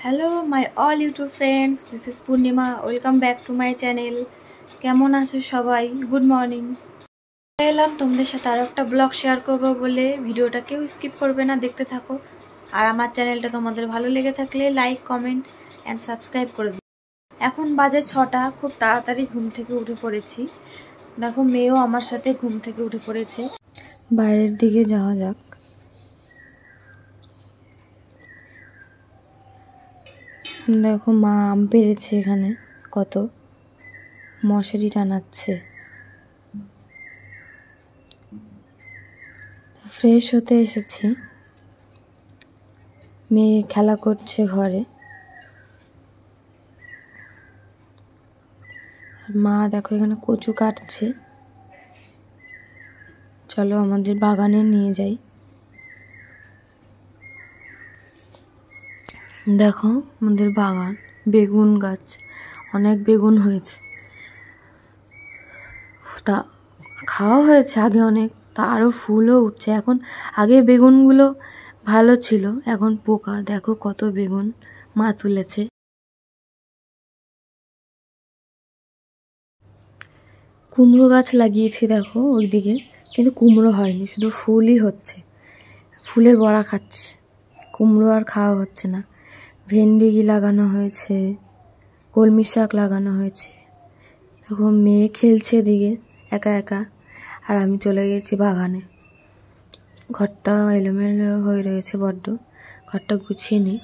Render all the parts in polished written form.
Hello my all YouTube friends, this is Purnima. Welcome back to my channel. কেমন আছো সবাই? Good morning. এলাম তোমাদের সাথে আরও একটা ব্লগ শেয়ার করব বলে। ভিডিওটা কেউ স্কিপ করবে না, দেখতে থাকো। আর আমার চ্যানেলটা তোমাদের ভালো লেগে থাকলে লাইক, কমেন্ট অ্যান্ড সাবস্ক্রাইব করে দিও। এখন বাজে 6টা, খুব তাড়াতাড়ি ঘুম থেকে উঠে পড়েছি। দেখো মেয়েও আমার সাথে ঘুম থেকে উঠে পড়েছে। বাইরের দিকে যাওয়া যাক। দেখো মা আম পেড়েছে, এখানে কত মশারি টানাচ্ছে। ফ্রেশ হতে এসেছি, মেয়ে খেলা করছে ঘরে। মা দেখো এখানে কচু কাটছে। চলো আমাদের বাগানে নিয়ে যাই। দেখো আমাদের বাগান, বেগুন গাছ, অনেক বেগুন হয়েছে। তা খাওয়া হয়েছে আগে অনেক, তা আরও ফুলও উঠছে এখন। আগে বেগুনগুলো ভালো ছিল, এখন পোকা। দেখো কত বেগুন মা তুলেছে। কুমড়ো গাছ লাগিয়েছি দেখো ওইদিকে, কিন্তু কুমড়ো হয়নি, শুধু ফুলই হচ্ছে। ফুলের বড়া খাচ্ছে, কুমড়ো আর খাওয়া হচ্ছে না। ভেন্ডি লাগানো হয়েছে, কলমি শাক লাগানো হয়েছে। দেখো মেয়ে খেলছে এদিকে একা একা, আর আমি চলে গেছি বাগানে। ঘরটা এলোমেলো হয়ে রয়েছে বড্ড, ঘরটা গুছিয়ে নিই।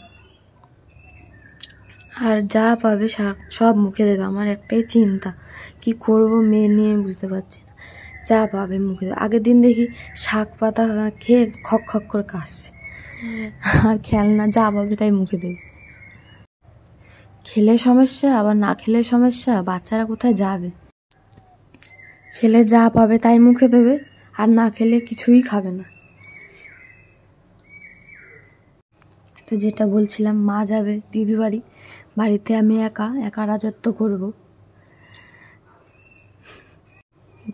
আর যা পাবে সব মুখে দেবে। আমার একটাই চিন্তা, কি করব মেয়ে নিয়ে বুঝতে পারছি না। যা পাবে মুখে দেবে। আগের দিন দেখি শাক পাতা খেয়ে খক খক করে কাশছে, আর খেলনা যা পাবে তাই মুখে দেবে। খেলে সমস্যা, আবার না খেলে সমস্যা। বাচ্চারা কোথায় যাবে? খেলে যা পাবে তাই মুখে দেবে, আর না খেলে কিছুই খাবে না। তো যেটা বলছিলাম, মা যাবে দিদি বাড়ি, বাড়িতে আমি একা একা রাজত্ব করব।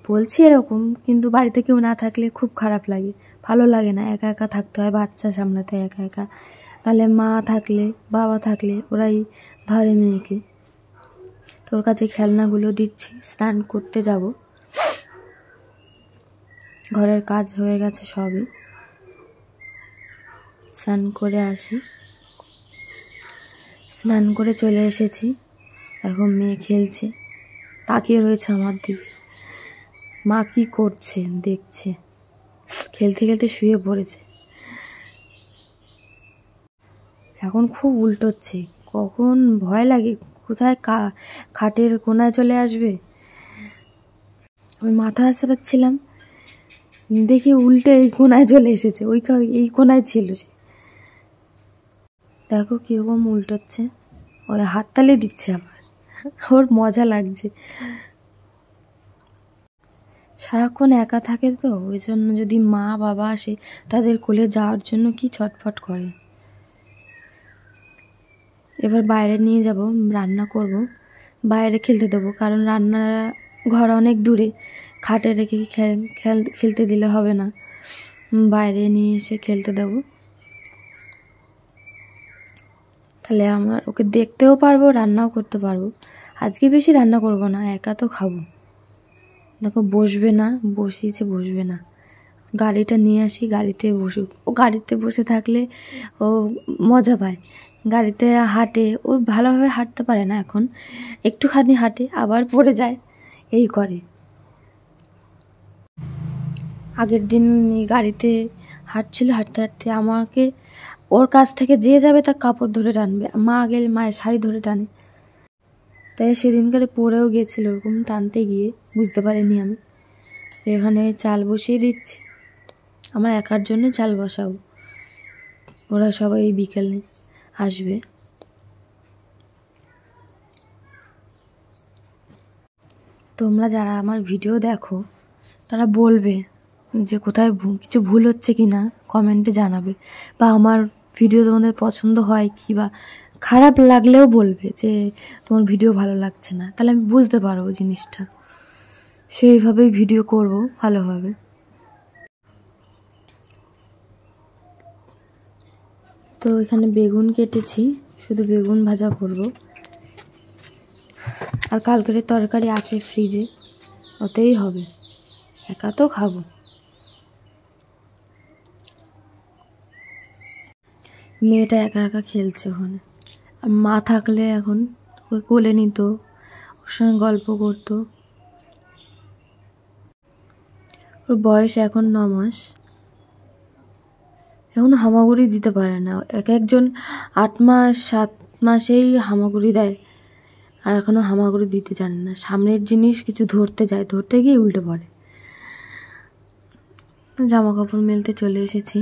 বলছি এরকম, কিন্তু বাড়িতে কেউ না থাকলে খুব খারাপ লাগে, ভালো লাগে না। একা একা থাকতে হয়, বাচ্চা সামলাতে হয় একা একা। তাহলে মা থাকলে, বাবা থাকলে ওরাই ধরে মেয়েকে। তোর কাছে খেলনাগুলো দিচ্ছি, স্নান করতে যাব। ঘরের কাজ হয়ে গেছে সবই, স্নান করে আসি। স্নান করে চলে এসেছি, এখন মেয়ে খেলছে, তাকিয়ে রয়েছে আমার দিকে। মা কি করছে দেখছে, খেলতে খেলতে শুয়ে পড়েছে। এখন খুব উল্টোচ্ছে, কখন ভয় লাগে কোথায় খাটের কোনায় চলে আসবে। আমি মাথা আছড়াচ্ছিলাম, দেখি উল্টে এই কোনায় চলে এসেছে, এই কোনায় ছিল সে। দেখো কিরকম উল্টোচ্ছে, ওই হাততালি দিচ্ছে আবার, ওর মজা লাগছে। সারাক্ষণ একা থাকে তো, ওই জন্য যদি মা বাবা আসে তাদের কোলে যাওয়ার জন্য কি ছটফট করে। এবার বাইরে নিয়ে যাব, রান্না করব, বাইরে খেলতে দেবো, কারণ রান্না ঘর অনেক দূরে। খাটে রেখে খেলতে দিলে হবে না, বাইরে নিয়ে এসে খেলতে দেবো। তাহলে আমার ওকে দেখতেও পারবো, রান্নাও করতে পারবো। আজকে বেশি রান্না করব না, একা তো খাবো। দেখো বসবে না, বসিয়েছে বসবে না। গাড়িটা নিয়ে আসি, গাড়িতে বসুক। ও গাড়িতে বসে থাকলে ও মজা পায়। গাড়িতে হাঁটে, ও ভালোভাবে হাঁটতে পারে না এখন, একটুখানি হাঁটে আবার পড়ে যায়, এই করে। আগের দিন গাড়িতে হাঁটছিল, হাঁটতে হাঁটতে আমাকে, ওর কাছ থেকে যে যাবে তার কাপড় ধরে টানবে। মা গেলে মায়ের শাড়ি ধরে টানে, তাই সেদিনকারে পড়েও গিয়েছিল ওরকম টানতে গিয়ে, বুঝতে পারিনি আমি। এখানে চাল বসিয়ে দিচ্ছি, আমার একার জন্য চাল বসাবো, ওরা সবাই বিকেলে আসবে। তোমরা যারা আমার ভিডিও দেখো তারা বলবে যে কোথায় কিছু ভুল হচ্ছে কি না, কমেন্টে জানাবে। বা আমার ভিডিও তোমাদের পছন্দ হয় কি, বা খারাপ লাগলেও বলবে যে তোমার ভিডিও ভালো লাগছে না, তাহলে আমি বুঝতে পারবো জিনিসটা, সেইভাবেই ভিডিও করব ভালোভাবে। তো এখানে বেগুন কেটেছি, শুধু বেগুন ভাজা করব। আর কালকের তরকারি আছে ফ্রিজে, ওতেই হবে, একা তো খাবো। মেয়েটা একা একা খেলছে ওখানে, আর মা থাকলে এখন ওকে কোলে নিত, ওর সঙ্গে গল্প করতো। ওর বয়স এখন 9 মাস, এখন হামাগুড়ি দিতে পারে না। একজন 8 মাস 7 মাসেই হামাগুড়ি দেয়, আর এখনও হামাগুড়ি দিতে জানে না। সামনের জিনিস কিছু ধরতে যায়, ধরতে গিয়ে উল্টে পড়ে। জামা কাপড় মেলতে চলে এসেছি।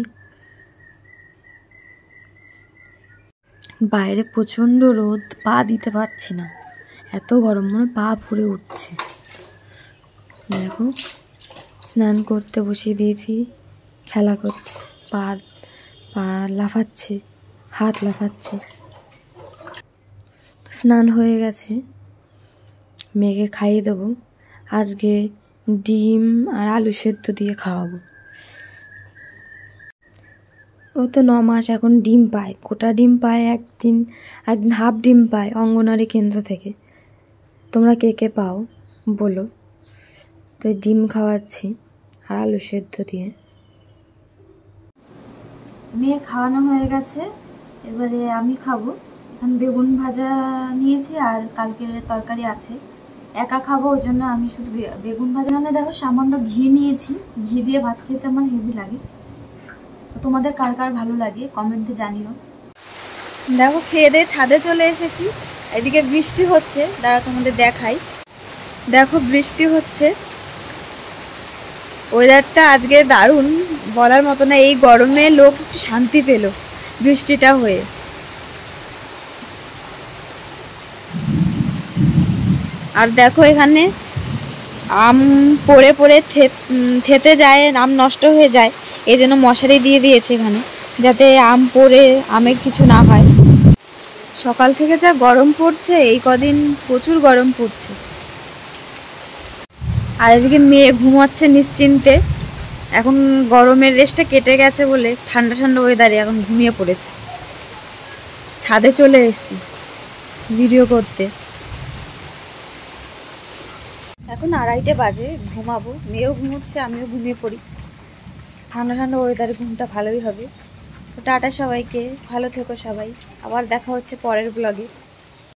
বাইরে প্রচণ্ড রোদ, পা দিতে পারছি না, এত গরম, মনে পা পুড়ে উঠছে। দেখো স্নান করতে বসিয়ে দিয়েছি, খেলা করছে, পা পা লাফাচ্ছে, হাত লাফাচ্ছে। স্নান হয়ে গেছে, মেয়েকে খাইয়ে দেবো। আজকে ডিম আর আলু সেদ্ধ দিয়ে খাওয়াবো। ও তো 9 মাস, এখন ডিম পায়, গোটা ডিম পায়, একদিন হাফ ডিম পায় অঙ্গনওয়াড়ি কেন্দ্র থেকে। তোমরা কে কে পাও বলো। তো ডিম খাওয়াচ্ছি আর আলু সেদ্ধ দিয়ে। মেয়ে খাওয়ানো হয়ে গেছে, এবারে আমি খাবো। এখন বেগুন ভাজা নিয়েছি আর কালকের তরকারি আছে, একা খাবো, ওই জন্য আমি শুধু বেগুন ভাজা। মানে দেখো সামান্য ঘি নিয়েছি, ঘি দিয়ে ভাত খেতে আমার হেভি লাগে। তোমাদের কার কার ভালো লাগে কমেন্টে জানিও। দেখো খেয়ে দিয়ে ছাদে চলে এসেছি, এদিকে বৃষ্টি হচ্ছে, দাঁড়া তোমাদের দেখাই। দেখো বৃষ্টি হচ্ছে, ওয়েদারটা আজকে দারুণ, বলার মতো না। এই গরমে লোক একটু শান্তি পেল বৃষ্টিটা হয়ে। আর দেখো এখানে আম পড়ে পড়ে থেতে যায়, আম নষ্ট হয়ে যায়, এই জন্য মশারি দিয়ে দিয়েছে এখানে, যাতে আম পড়ে আমের কিছু না হয়। সকাল থেকে যা গরম পড়ছে, এই কদিন প্রচুর গরম পড়ছে। আর এদিকে মেয়ে ঘুমাচ্ছে নিশ্চিন্তে, এখন গরমের রেশটা কেটে গেছে বলে ঠান্ডা ঠান্ডা ওয়েদারে এখন ঘুমিয়ে পড়েছে। ছাদে চলে এসেছি ভিডিও করতে। এখন 2:30 বাজে, ঘুমাবো, মেয়েও ঘুমোচ্ছে, আমিও ঘুমিয়ে পড়ি। ঠান্ডা ঠান্ডা ওয়েদারে ঘুমটা ভালোই হবে। তো টাটা সবাইকে, ভালো থেকো সবাই, আবার দেখা হচ্ছে পরের ব্লগে।